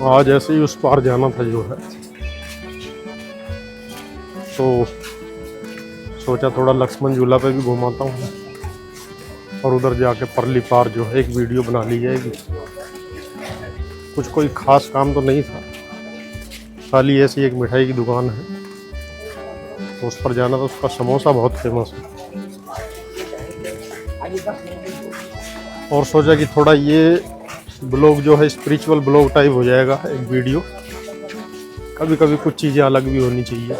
आज ऐसे ही उस पार जाना था जो है, तो सोचा थोड़ा लक्ष्मण झूला पे भी घुमाता हूँ और उधर जाके परली पार जो है एक वीडियो बना ली जाएगी। कुछ कोई खास काम तो नहीं था, खाली ऐसी एक मिठाई की दुकान है, तो उस पर जाना था। उसका समोसा बहुत फेमस है, और सोचा कि थोड़ा ये ब्लॉग जो है स्पिरिचुअल ब्लॉग टाइप हो जाएगा, एक वीडियो। कभी कभी कुछ चीज़ें अलग भी होनी चाहिए।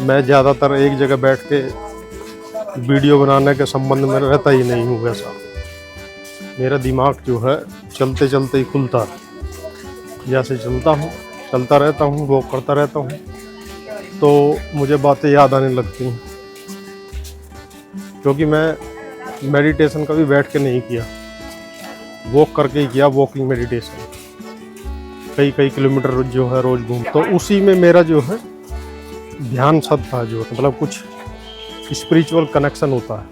मैं ज़्यादातर एक जगह बैठ के वीडियो बनाने के संबंध में रहता ही नहीं हूँ। वैसा मेरा दिमाग जो है चलते चलते ही खुलता है। जैसे चलता रहता हूँ, वॉक करता रहता हूँ, तो मुझे बातें याद आने लगती हैं। क्योंकि मैं मेडिटेशन कभी बैठ के नहीं किया, वॉक करके ही किया, वॉकिंग मेडिटेशन। कई किलोमीटर जो है रोज़ घूम, तो उसी में मेरा जो है ध्यान सब था, जो मतलब कुछ स्पिरिचुअल कनेक्शन होता है।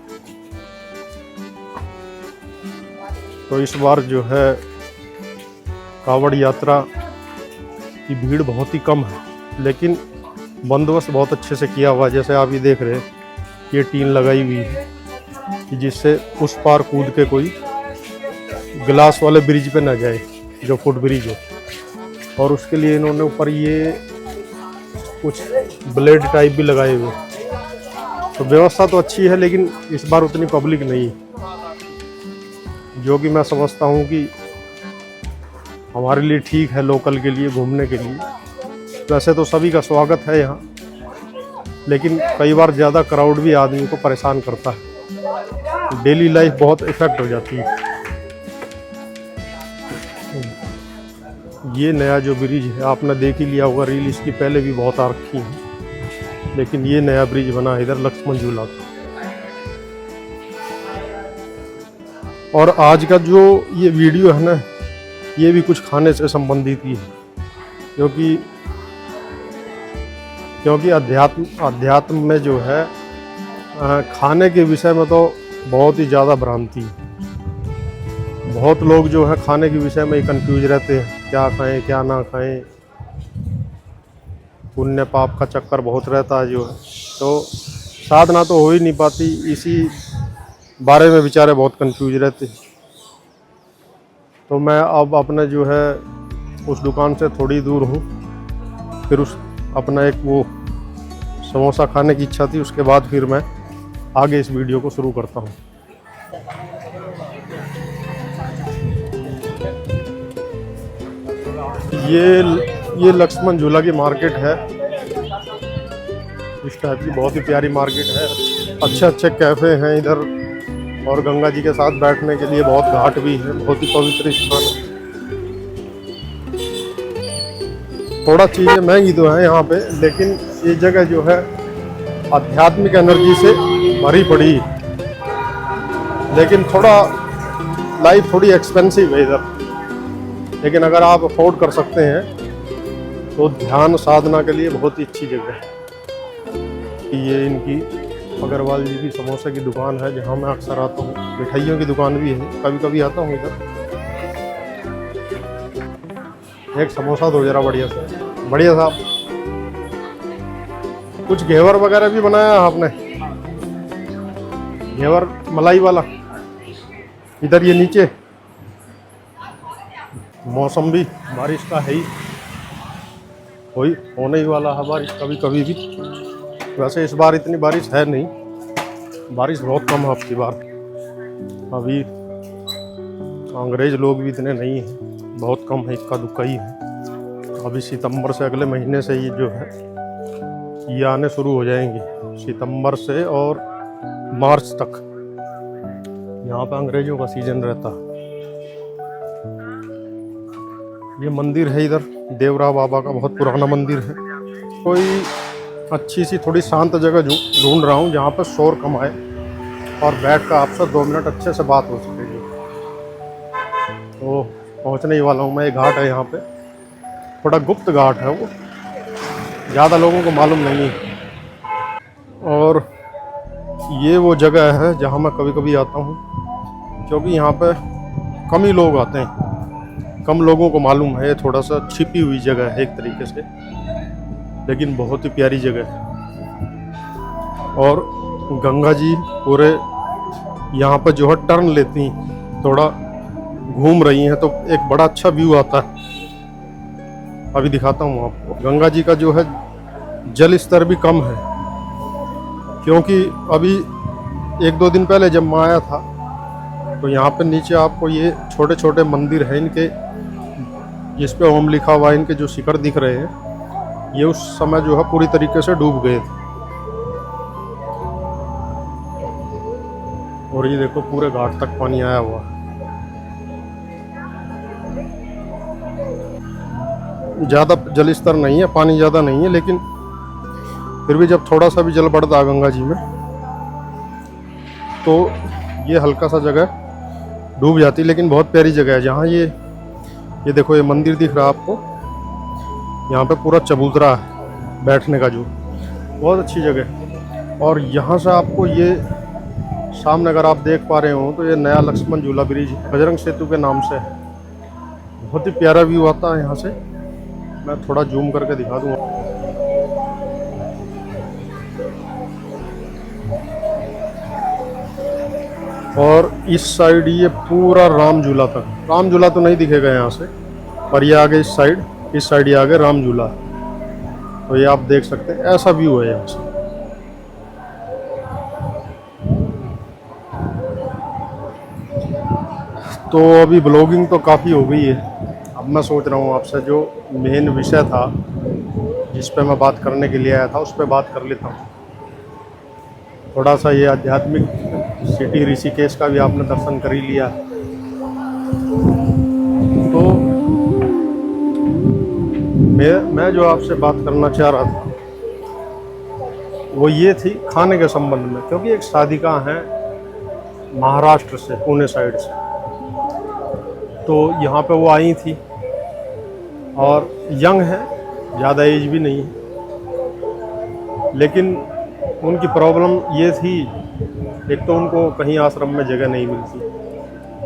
तो इस बार जो है कावड़ यात्रा की भीड़ बहुत ही कम है, लेकिन बंदोबस्त बहुत अच्छे से किया हुआ है। जैसे आप ये देख रहे हैं, ये टीन लगाई हुई है कि जिससे उस पार कूद के कोई ग्लास वाले ब्रिज पे ना जाए, जो फुट ब्रिज है। और उसके लिए इन्होंने ऊपर ये कुछ ब्लेड टाइप भी लगाए हुए। तो व्यवस्था तो अच्छी है, लेकिन इस बार उतनी पब्लिक नहीं है, जो कि मैं समझता हूँ कि हमारे लिए ठीक है, लोकल के लिए, घूमने के लिए। वैसे तो सभी का स्वागत है यहाँ, लेकिन कई बार ज़्यादा क्राउड भी आदमी को परेशान करता है, डेली लाइफ बहुत इफ़ेक्ट हो जाती है। ये नया जो ब्रिज है आपने देख ही लिया होगा, रील इसकी पहले भी बहुत आ रखी है, लेकिन ये नया ब्रिज बना है इधर लक्ष्मण झूला का। और आज का जो ये वीडियो है ना, ये भी कुछ खाने से संबंधित ही है, क्योंकि अध्यात्म में जो है खाने के विषय में तो बहुत ही ज़्यादा भ्रांति है। बहुत लोग जो है खाने के विषय में ही कंफ्यूज रहते हैं, क्या खाएं क्या ना खाएं। पुण्य पाप का चक्कर बहुत रहता है जो है, तो साधना तो हो ही नहीं पाती। इसी बारे में बेचारे बहुत कंफ्यूज रहते हैं। तो मैं अब अपना जो है उस दुकान से थोड़ी दूर हूँ, फिर उस अपना एक वो समोसा खाने की इच्छा थी, उसके बाद फिर मैं आगे इस वीडियो को शुरू करता हूँ। ये लक्ष्मण झूला की मार्केट है, इस टाइप की बहुत ही प्यारी मार्केट है। अच्छे कैफ़े हैं इधर, और गंगा जी के साथ बैठने के लिए बहुत घाट भी है, बहुत ही पवित्र स्थान है। थोड़ा चीज़ें महंगी तो है यहाँ पे, लेकिन ये जगह जो है आध्यात्मिक एनर्जी से भरी पड़ी, लेकिन थोड़ा लाइफ थोड़ी एक्सपेंसिव है इधर। लेकिन अगर आप अफोर्ड कर सकते हैं तो ध्यान साधना के लिए बहुत ही अच्छी जगह है। ये इनकी अग्रवाल जी की समोसे की दुकान है, जहाँ मैं अक्सर आता हूँ। मिठाइयों की दुकान भी है, कभी कभी आता हूँ इधर। एक समोसा दो जरा बढ़िया साहब। कुछ घेवर वगैरह भी बनाया आपने, घेवर मलाई वाला। इधर ये नीचे मौसम भी बारिश का है ही, होने ही वाला है बारिश कभी कभी भी। वैसे इस बार इतनी बारिश है नहीं, बारिश बहुत कम है आपकी बार। अभी अंग्रेज लोग भी इतने नहीं हैं, बहुत कम है, इक्का दुक्का ही है। अभी सितंबर से, अगले महीने से ये जो है ये आने शुरू हो जाएंगे, सितंबर से और मार्च तक यहाँ पे अंग्रेजों का सीजन रहता है। ये मंदिर है इधर, देवरा बाबा का बहुत पुराना मंदिर है। कोई अच्छी सी थोड़ी शांत जगह ढूंढ रहा हूँ जहाँ पर शोर कम आए और बैठ कर आपसे 2 मिनट अच्छे से बात हो सकेगी। तो पहुँचने ही वाला हूँ मैं। एक घाट है यहाँ पे, थोड़ा गुप्त घाट है वो, ज़्यादा लोगों को मालूम नहीं है। और ये वो जगह है जहाँ मैं कभी कभी आता हूँ, क्योंकि यहाँ पे कम ही लोग आते हैं, कम लोगों को मालूम है। थोड़ा सा छिपी हुई जगह है एक तरीके से, लेकिन बहुत ही प्यारी जगह है। और गंगा जी पूरे यहाँ पर जो है टर्न लेती हैं, थोड़ा घूम रही हैं, तो एक बड़ा अच्छा व्यू आता है। अभी दिखाता हूँ आपको। गंगा जी का जो है जल स्तर भी कम है, क्योंकि अभी 1-2 दिन पहले जब मैं आया था तो यहाँ पे नीचे आपको ये छोटे छोटे मंदिर हैं इनके, जिस पे ओम लिखा हुआ है, इनके जो शिखर दिख रहे हैं, ये उस समय जो है पूरी तरीके से डूब गए थे। और ये देखो पूरे घाट तक पानी आया हुआ है। ज़्यादा जल स्तर नहीं है, पानी ज़्यादा नहीं है, लेकिन फिर भी जब थोड़ा सा भी जल बढ़ता है गंगा जी में तो ये हल्का सा जगह डूब जाती। लेकिन बहुत प्यारी जगह है। जहाँ ये देखो, ये मंदिर दिख रहा है आपको, यहाँ पे पूरा चबूतरा है बैठने का, जो बहुत अच्छी जगह है। और यहाँ से आपको ये सामने अगर आप देख पा रहे हो तो ये नया लक्ष्मण झूला ब्रिज बजरंग सेतु के नाम से है। बहुत ही प्यारा व्यू आता है यहाँ से। मैं थोड़ा जूम करके दिखा दूँगा। और इस साइड ये पूरा राम झूला तक, राम झूला तो नहीं दिखेगा यहाँ से, पर ये आगे इस साइड ये आगे राम झूला, तो ये आप देख सकते हैं। ऐसा व्यू है यहाँ से। तो अभी ब्लॉगिंग तो काफ़ी हो गई है। अब मैं सोच रहा हूँ आपसे जो मेन विषय था जिस पे मैं बात करने के लिए आया था, उस पे बात कर लेता हूँ। थोड़ा सा ये आध्यात्मिक सिटी ऋषिकेश का भी आपने दर्शन कर ही लिया। तो मैं जो आपसे बात करना चाह रहा था वो ये थी खाने के संबंध में, क्योंकि एक साधिका है महाराष्ट्र से, पुणे साइड से, तो यहाँ पे वो आई थी और यंग है, ज़्यादा एज भी नहीं है। लेकिन उनकी प्रॉब्लम ये थी, एक तो उनको कहीं आश्रम में जगह नहीं मिलती,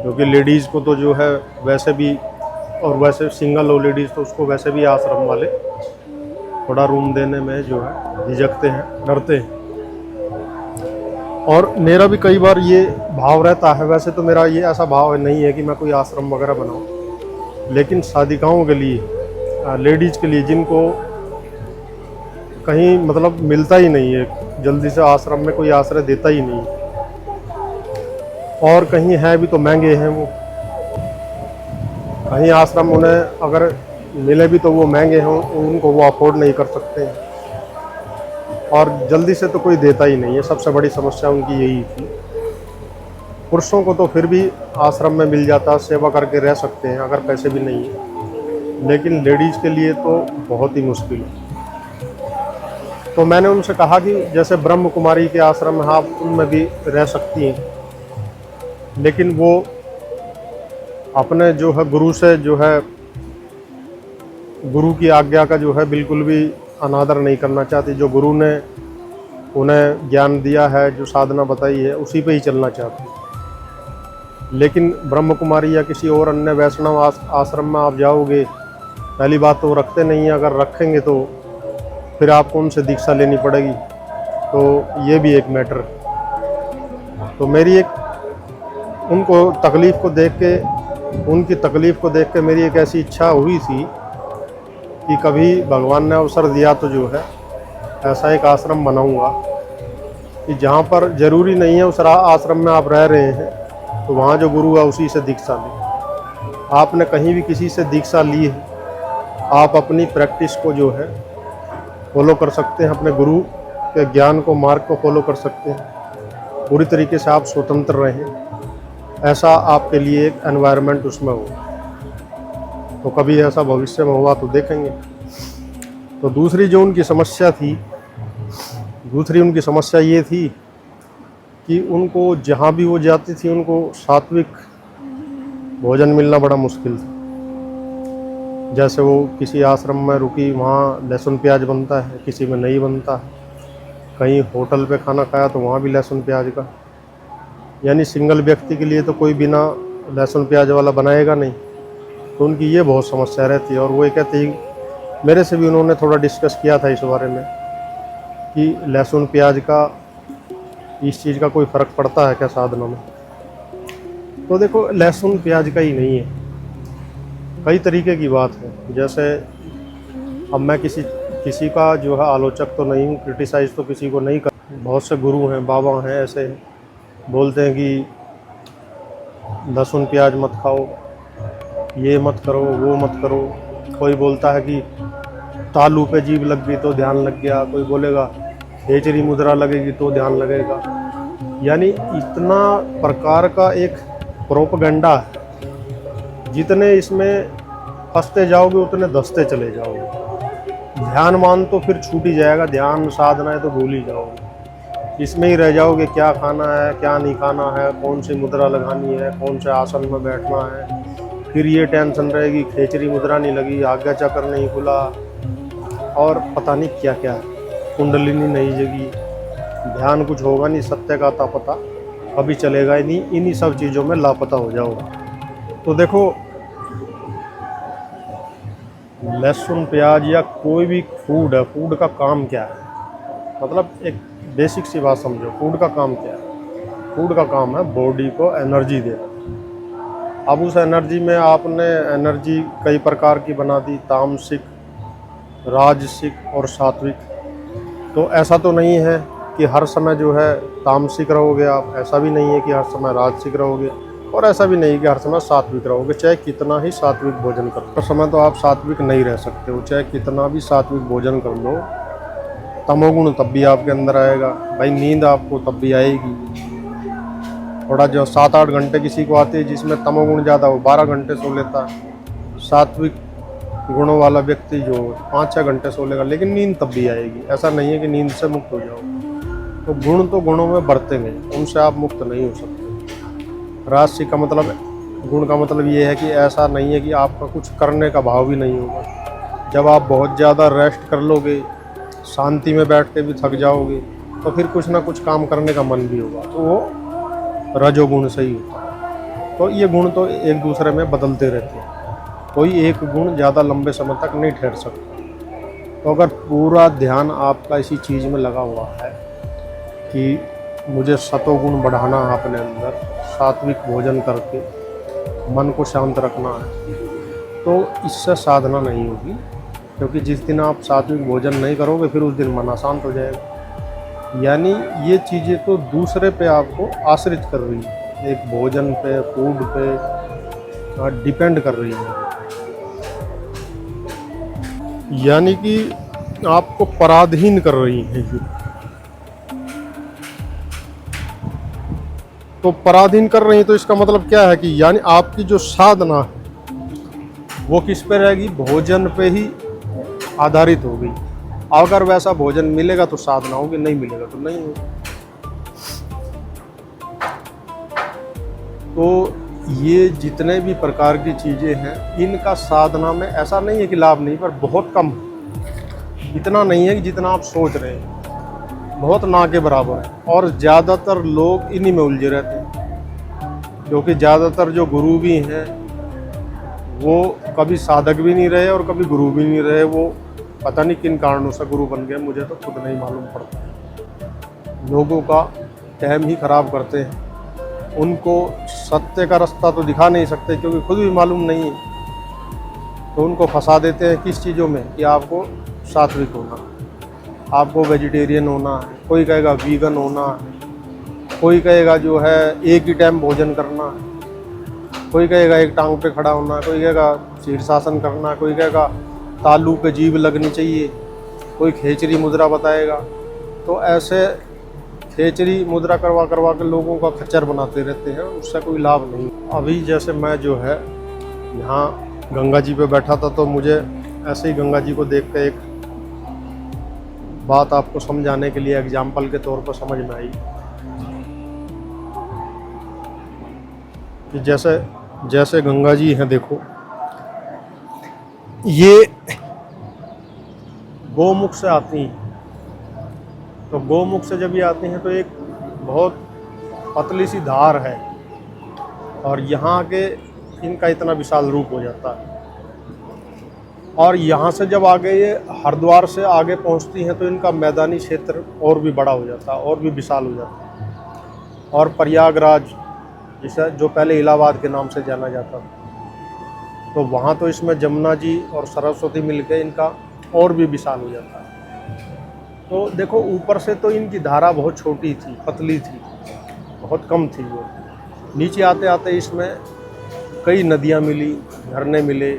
क्योंकि लेडीज़ को तो जो है वैसे भी, और वैसे सिंगल हो लेडीज़ तो उसको वैसे भी आश्रम वाले थोड़ा रूम देने में जो है झिझकते हैं, डरते हैं। और मेरा भी कई बार ये भाव रहता है, वैसे तो मेरा ये ऐसा भाव नहीं है कि मैं कोई आश्रम वगैरह बनाऊं, लेकिन साधिकाओं के लिए, लेडीज़ के लिए जिनको कहीं मतलब मिलता ही नहीं है जल्दी से, आश्रम में कोई आश्रय देता ही नहीं, और कहीं है भी तो महंगे हैं वो, कहीं आश्रम उन्हें अगर मिले भी तो वो महंगे हों, उनको वो अफोर्ड नहीं कर सकते हैं, और जल्दी से तो कोई देता ही नहीं है। सबसे बड़ी समस्या उनकी यही थी। पुरुषों को तो फिर भी आश्रम में मिल जाता, सेवा करके रह सकते हैं अगर पैसे भी नहीं है, लेकिन लेडीज़ के लिए तो बहुत ही मुश्किल है। तो मैंने उनसे कहा कि जैसे ब्रह्म कुमारी के आश्रम है, आप उनमें भी रह सकती हैं, लेकिन वो अपने जो है गुरु से जो है, गुरु की आज्ञा का जो है बिल्कुल भी अनादर नहीं करना चाहती। जो गुरु ने उन्हें ज्ञान दिया है, जो साधना बताई है, उसी पे ही चलना चाहती। लेकिन ब्रह्म कुमारी या किसी और अन्य वैष्णव आश्रम में आप जाओगे, पहली बात तो रखते नहीं है, अगर रखेंगे तो फिर आपको उनसे दीक्षा लेनी पड़ेगी, तो ये भी एक मैटर। तो मेरी एक उनको तकलीफ़ को देख के, उनकी तकलीफ़ को देख के मेरी एक ऐसी इच्छा हुई थी कि कभी भगवान ने अवसर दिया तो जो है ऐसा एक आश्रम बनाऊंगा कि जहाँ पर ज़रूरी नहीं है उस आश्रम में आप रह रहे हैं तो वहाँ जो गुरु है उसी से दीक्षा लें। आपने कहीं भी किसी से दीक्षा ली है, आप अपनी प्रैक्टिस को जो है फॉलो कर सकते हैं, अपने गुरु के ज्ञान को, मार्ग को फॉलो कर सकते हैं। पूरी तरीके से आप स्वतंत्र रहें, ऐसा आपके लिए एक एनवायरनमेंट उसमें हो। तो कभी ऐसा भविष्य में हुआ तो देखेंगे। तो दूसरी जो उनकी समस्या थी, दूसरी उनकी समस्या ये थी कि उनको जहाँ भी वो जाती थी उनको सात्विक भोजन मिलना बड़ा मुश्किल था। जैसे वो किसी आश्रम में रुकी, वहाँ लहसुन प्याज बनता है, किसी में नहीं बनता है। कहीं होटल पे खाना खाया तो वहाँ भी लहसुन प्याज का, यानी सिंगल व्यक्ति के लिए तो कोई बिना लहसुन प्याज वाला बनाएगा नहीं, तो उनकी ये बहुत समस्या रहती है। और वो ये कहते हैं, मेरे से भी उन्होंने थोड़ा डिस्कस किया था इस बारे में कि लहसुन प्याज का इस चीज़ का कोई फ़र्क पड़ता है क्या साधनों में। तो देखो, लहसुन प्याज का ही नहीं है, कई तरीके की बात है। जैसे अब मैं किसी का जो है आलोचक तो नहीं हूँ, क्रिटिसाइज़ तो किसी को नहीं कर। बहुत से गुरु हैं, बाबा हैं, ऐसे बोलते हैं कि लहसुन प्याज मत खाओ, ये मत करो, वो मत करो। कोई बोलता है कि तालू पे जीभ लग गई तो ध्यान लग गया, कोई बोलेगा खेचरी मुद्रा लगेगी तो ध्यान लगेगा। यानी इतना प्रकार का एक प्रोपगेंडा है, जितने इसमें फंसते जाओगे उतने दसते चले जाओगे। ध्यान मान तो फिर छूट ही जाएगा, ध्यान साधना है तो भूल ही जाओगे, इसमें ही रह जाओगे क्या खाना है क्या नहीं खाना है, कौन सी मुद्रा लगानी है, कौन से आसन में बैठना है। फिर ये टेंशन रहेगी खेचरी मुद्रा नहीं लगी, आज्ञा चक्र नहीं खुला, और पता नहीं क्या क्या है, कुंडलिनी नहीं जगी, ध्यान कुछ होगा नहीं, सत्य का पता कभी चलेगा ही नहीं। इन्हीं सब चीज़ों में लापता हो जाओगा। तो देखो, लहसुन प्याज या कोई भी फूड है, फूड का काम क्या है, मतलब एक बेसिक सी बात समझो, फूड का काम क्या है। फूड का काम है बॉडी को एनर्जी देना। अब उस एनर्जी में आपने एनर्जी कई प्रकार की बना दी, तामसिक, राजसिक और सात्विक। तो ऐसा तो नहीं है कि हर समय जो है तामसिक रहोगे आप, ऐसा भी नहीं है कि हर समय राजसिक रहोगे, और ऐसा भी नहीं कि हर समय सात्विक रहोगे। चाहे कितना ही सात्विक भोजन कर लो, हर समय तो आप सात्विक नहीं रह सकते हो। चाहे कितना भी सात्विक भोजन कर लो, तमोगुण तब भी आपके अंदर आएगा। भाई नींद आपको तब भी आएगी। थोड़ा जो 7-8 घंटे किसी को आते हैं जिसमें तमोगुण ज़्यादा हो, 12 घंटे सो लेता है। सात्विक गुणों वाला व्यक्ति जो 5-6 घंटे सो लेगा, लेकिन नींद तब भी आएगी। ऐसा नहीं है कि नींद से मुक्त हो जाओ। तो गुण तो गुणों में बढ़तेंगे, उनसे आप मुक्त नहीं हो सकते। राजसिक का मतलब, गुण का मतलब ये है कि ऐसा नहीं है कि आपका कुछ करने का भाव भी नहीं होगा। जब आप बहुत ज़्यादा रेस्ट कर लोगे, शांति में बैठ के भी थक जाओगे, तो फिर कुछ ना कुछ काम करने का मन भी होगा, तो वो रजोगुण से ही होता है। तो ये गुण तो एक दूसरे में बदलते रहते हैं, कोई एक गुण ज़्यादा लंबे समय तक नहीं ठहर सकता। तो अगर पूरा ध्यान आपका इसी चीज़ में लगा हुआ है कि मुझे सतोगुण बढ़ाना है अपने अंदर, सात्विक भोजन करके मन को शांत रखना है, तो इससे साधना नहीं होगी। क्योंकि जिस दिन आप सात्विक भोजन नहीं करोगे, फिर उस दिन मन अशांत हो जाएगा। यानी ये चीज़ें तो दूसरे पे आपको आश्रित कर रही है, एक भोजन पे, फूड पे डिपेंड कर रही है। यानी कि आपको पराधीन कर रही है। तो पराधीन कर रही है, तो इसका मतलब क्या है कि यानी आपकी जो साधना है वो किस पे रहेगी, भोजन पे ही आधारित होगी। अगर वैसा भोजन मिलेगा तो साधना होगी, नहीं मिलेगा तो नहीं होगी। तो ये जितने भी प्रकार की चीज़ें हैं, इनका साधना में ऐसा नहीं है कि लाभ नहीं, पर बहुत कम, इतना नहीं है कि जितना आप सोच रहे हैं, बहुत ना के बराबर है। और ज़्यादातर लोग इन्हीं में उलझे रहते हैं, क्योंकि ज़्यादातर जो गुरु भी हैं वो कभी साधक भी नहीं रहे और कभी गुरु भी नहीं रहे। वो पता नहीं किन कारणों से गुरु बन गए, मुझे तो खुद नहीं मालूम पड़ता। लोगों का टाइम ही खराब करते हैं, उनको सत्य का रास्ता तो दिखा नहीं सकते क्योंकि खुद भी मालूम नहीं है। तो उनको फंसा देते हैं किस चीज़ों में कि आपको सात्विक होना, आपको वेजिटेरियन होना है, कोई कहेगा वीगन होना है, कोई कहेगा जो है एक ही टाइम भोजन करना है, कोई कहेगा एक टांग पे खड़ा होना है, कोई कहेगा शीर्षासन करना है, कोई कहेगा तालू पे जीभ लगनी चाहिए, कोई खेचरी मुद्रा बताएगा। तो ऐसे खेचरी मुद्रा करवा करवा के लोगों का खच्चर बनाते रहते हैं, उससे कोई लाभ नहीं। अभी जैसे मैं जो है यहाँ गंगा जी पे बैठा था, तो मुझे ऐसे ही गंगा जी को देख के एक बात आपको समझाने के लिए एग्जाम्पल के तौर पर समझ में आई कि जैसे जैसे गंगा जी हैं, देखो ये गोमुख से आती हैं। तो गोमुख से जब ये आती हैं तो एक बहुत पतली सी धार है, और यहाँ के इनका इतना विशाल रूप हो जाता है। और यहाँ से जब आगे ये हरिद्वार से आगे पहुँचती हैं तो इनका मैदानी क्षेत्र और भी बड़ा हो जाता है, और भी विशाल हो जाता है। और प्रयागराज, जिसे जो पहले इलाहाबाद के नाम से जाना जाता था, तो वहाँ तो इसमें जमुना जी और सरस्वती मिलके इनका और भी विशाल हो जाता है। तो देखो, ऊपर से तो इनकी धारा बहुत छोटी थी, पतली थी, बहुत कम थी वो। नीचे आते आते इसमें कई नदियाँ मिली, झरने मिले,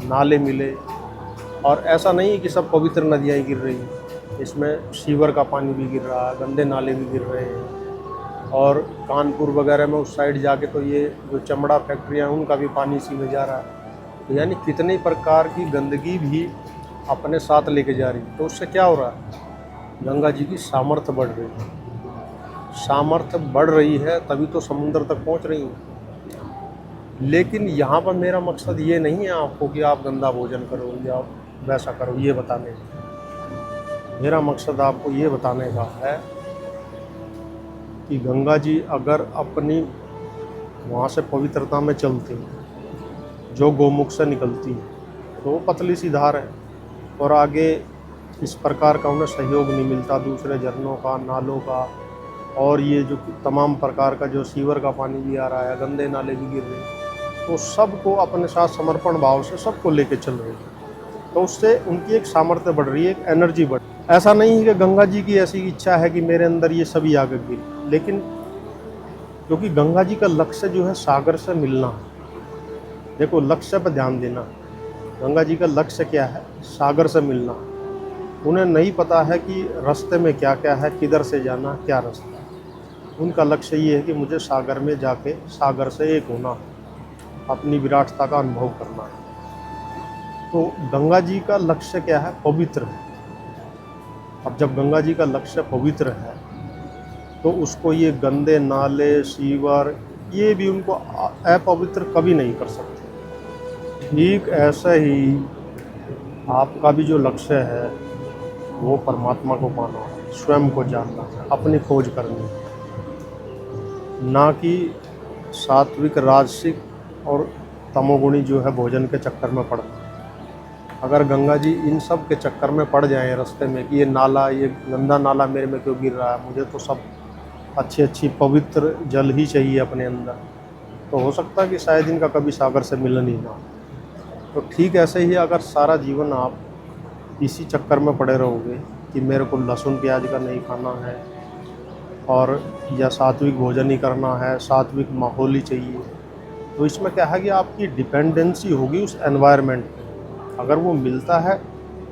नाले मिले। और ऐसा नहीं है कि सब पवित्र नदियाँ ही गिर रही हैं, इसमें सीवर का पानी भी गिर रहा है, गंदे नाले भी गिर रहे हैं। और कानपुर वगैरह में उस साइड जाके तो ये जो चमड़ा फैक्ट्रियाँ हैं उनका भी पानी इसी में जा रहा है। तो यानी कितने प्रकार की गंदगी भी अपने साथ लेके जा रही है। तो उससे क्या हो रहा है, गंगा जी की सामर्थ्य बढ़ रही है। सामर्थ्य बढ़ रही है तभी तो समुद्र तक पहुंच रही है। लेकिन यहाँ पर मेरा मकसद ये नहीं है आपको कि आप गंदा भोजन करो या वैसा करो, ये बताने का। मेरा मकसद आपको ये बताने का है कि गंगा जी अगर अपनी वहाँ से पवित्रता में चलती हैं, जो गोमुख से निकलती है, तो वो पतली सी धार है। और आगे इस प्रकार का उन्हें सहयोग नहीं मिलता दूसरे झरनों का, नालों का, और ये जो तमाम प्रकार का जो सीवर का पानी भी आ रहा है, गंदे नाले भी गिर रहे हैं, तो सबको अपने साथ समर्पण भाव से सबको लेके चल रहे हैं। तो उससे उनकी एक सामर्थ्य बढ़ रही है, एक एनर्जी बढ़ रही है। ऐसा नहीं है कि गंगा जी की ऐसी इच्छा है कि मेरे अंदर ये सभी आगे गिरे, लेकिन क्योंकि गंगा जी का लक्ष्य जो है सागर से मिलना है। देखो, लक्ष्य पर ध्यान देना। गंगा जी का लक्ष्य क्या है, सागर से मिलना। उन्हें नहीं पता है कि रास्ते में क्या क्या है, किधर से जाना, क्या रास्ता है। उनका लक्ष्य ये है कि मुझे सागर में जाके सागर से एक होना है, अपनी विराटता का अनुभव करना है। तो गंगा जी का लक्ष्य क्या है, पवित्र है। अब जब गंगा जी का लक्ष्य पवित्र है तो उसको ये गंदे नाले, सीवर, ये भी उनको अपवित्र कभी नहीं कर सकते। ठीक ऐसा ही आपका भी जो लक्ष्य है वो परमात्मा को पाना है, स्वयं को जानना है, अपनी खोज करनी है, ना कि सात्विक, राजसिक और तमोगुणी जो है भोजन के चक्कर में पड़ना। अगर गंगा जी इन सब के चक्कर में पड़ जाएं रास्ते में कि ये नाला, ये गंदा नाला मेरे में क्यों गिर रहा है, मुझे तो सब अच्छी पवित्र जल ही चाहिए अपने अंदर, तो हो सकता है कि शायद इनका कभी सागर से मिलन ही ना। तो ठीक ऐसे ही अगर सारा जीवन आप इसी चक्कर में पड़े रहोगे कि मेरे को लहसुन प्याज का नहीं खाना है, और या सात्विक भोजन ही करना है, सात्विक माहौल ही चाहिए, तो इसमें क्या है कि आपकी डिपेंडेंसी होगी उस एनवायरनमेंट पे। अगर वो मिलता है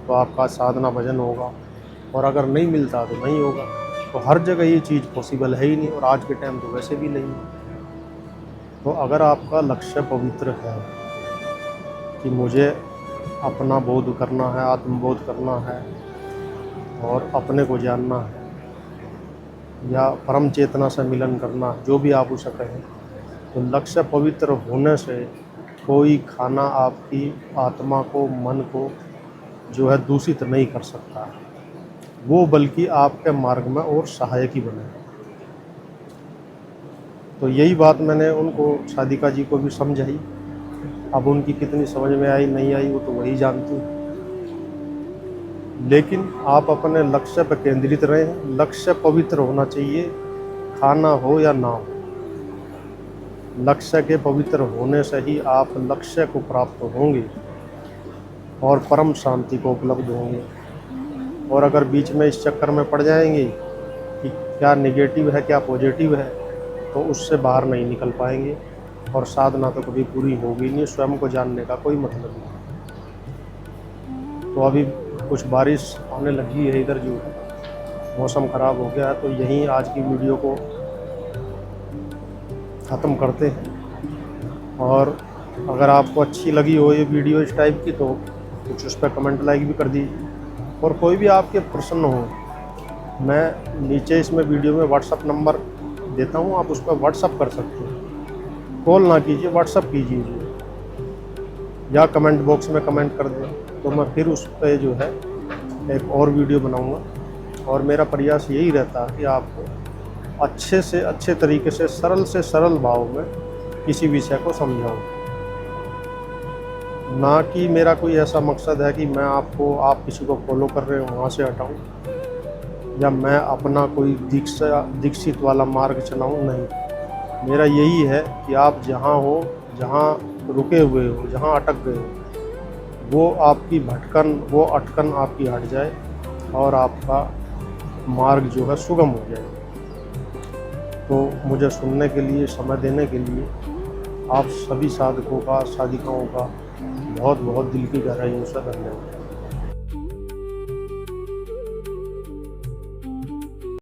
तो आपका साधना भजन होगा, और अगर नहीं मिलता तो नहीं होगा। तो हर जगह ये चीज़ पॉसिबल है ही नहीं, और आज के टाइम तो वैसे भी नहीं है। तो अगर आपका लक्ष्य पवित्र है कि मुझे अपना बोध करना है, आत्मबोध करना है, और अपने को जानना है, या परम चेतना से मिलन करना, जो भी आप उसे कहें, तो लक्ष्य पवित्र होने से कोई खाना आपकी आत्मा को, मन को जो है दूषित नहीं कर सकता है। वो बल्कि आपके मार्ग में और सहायक ही बने। तो यही बात मैंने उनको, साधिका जी को भी समझाई। अब उनकी कितनी समझ में आई नहीं आई वो तो वही जानती है, लेकिन आप अपने लक्ष्य पर केंद्रित रहें। लक्ष्य पवित्र होना चाहिए, खाना हो या ना हो। लक्ष्य के पवित्र होने से ही आप लक्ष्य को प्राप्त होंगे और परम शांति को उपलब्ध होंगे। और अगर बीच में इस चक्कर में पड़ जाएंगे कि क्या नेगेटिव है क्या पॉजिटिव है, तो उससे बाहर नहीं निकल पाएंगे, और साधना तो कभी पूरी होगी नहीं। स्वयं को जानने का कोई मतलब नहीं। तो अभी कुछ बारिश आने लगी है इधर, जो है मौसम ख़राब हो गया है, तो यहीं आज की वीडियो को ख़त्म करते हैं। और अगर आपको अच्छी लगी हो ये वीडियो इस टाइप की, तो कुछ उस पर कमेंट लाइक भी कर दीजिए। और कोई भी आपके प्रश्न हो, मैं नीचे इसमें वीडियो में व्हाट्सअप नंबर देता हूँ, आप उस पर व्हाट्सअप कर सकते हैं। कॉल ना कीजिए, व्हाट्सअप कीजिए, या कमेंट बॉक्स में कमेंट कर दें, तो मैं फिर उस पर जो है एक और वीडियो बनाऊँगा। और मेरा प्रयास यही रहता है कि आपको अच्छे से अच्छे तरीके से सरल भाव में किसी विषय को समझाऊं। ना कि मेरा कोई ऐसा मकसद है कि मैं आप किसी को फॉलो कर रहे हो वहाँ से हटाऊं, या मैं अपना कोई दीक्षित वाला मार्ग चलाऊं। नहीं, मेरा यही है कि आप जहाँ हो, जहाँ रुके हुए हो, जहाँ अटक गए हो, वो आपकी वो अटकन आपकी हट जाए और आपका मार्ग जो है सुगम हो जाए। तो मुझे सुनने के लिए, समय देने के लिए आप सभी साधकों का, साधिकाओं का बहुत बहुत दिल की गहराइयों से धन्यवाद।